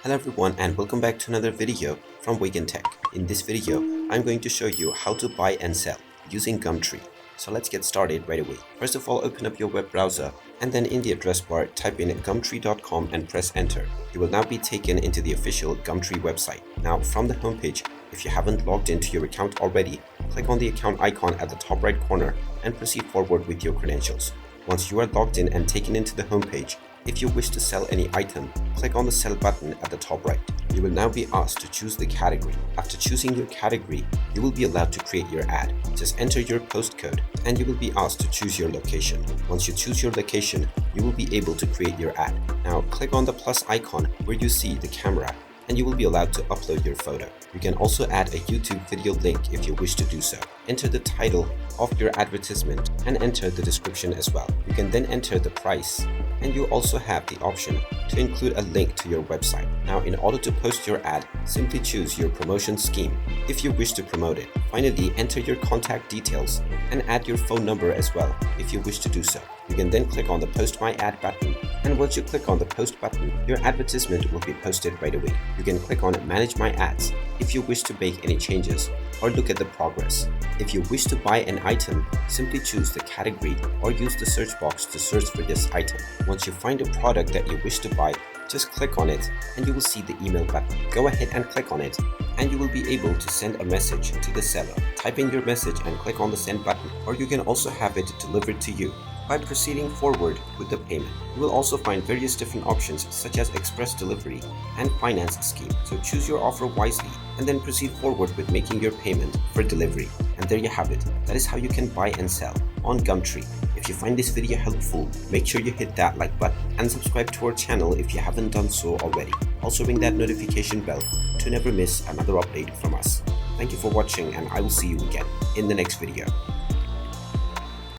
Hello everyone and welcome back to another video from Wake&Tech. In this video, I'm going to show you how to buy and sell using Gumtree. So let's get started right away. First of all, open up your web browser and then in the address bar type in gumtree.com and press enter. You will now be taken into the official Gumtree website. Now from the homepage, if you haven't logged into your account already, click on the account icon at the top right corner and proceed forward with your credentials. Once you are logged in and taken into the homepage, if you wish to sell any item, click on the Sell button at the top right. You will now be asked to choose the category. After choosing your category, you will be allowed to create your ad. Just enter your postcode and you will be asked to choose your location. Once you choose your location, you will be able to create your ad. Now click on the plus icon where you see the camera and you will be allowed to upload your photo. You can also add a YouTube video link if you wish to do so. Enter the title of your advertisement and enter the description as well. You can then enter the price and you also have the option to include a link to your website. Now in order to post your ad, simply choose your promotion scheme if you wish to promote it. Finally, enter your contact details and add your phone number as well if you wish to do so. You can then click on the Post My Ad button, and once you click on the Post button, your advertisement will be posted right away. You can click on Manage My Ads if you wish to make any changes or look at the progress. If you wish to buy an item, simply choose the category or use the search box to search for this item. Once you find a product that you wish to buy, just click on it and you will see the email button. Go ahead and click on it and you will be able to send a message to the seller. Type in your message and click on the send button, or you can also have it delivered to you by proceeding forward with the payment. You will also find various different options such as express delivery and finance scheme. So choose your offer wisely and then proceed forward with making your payment for delivery. And there you have it. That is how you can buy and sell on Gumtree. If you find this video helpful, make sure you hit that like button and subscribe to our channel if you haven't done so already. Also ring that notification bell to never miss another update from us. Thank you for watching and I will see you again in the next video.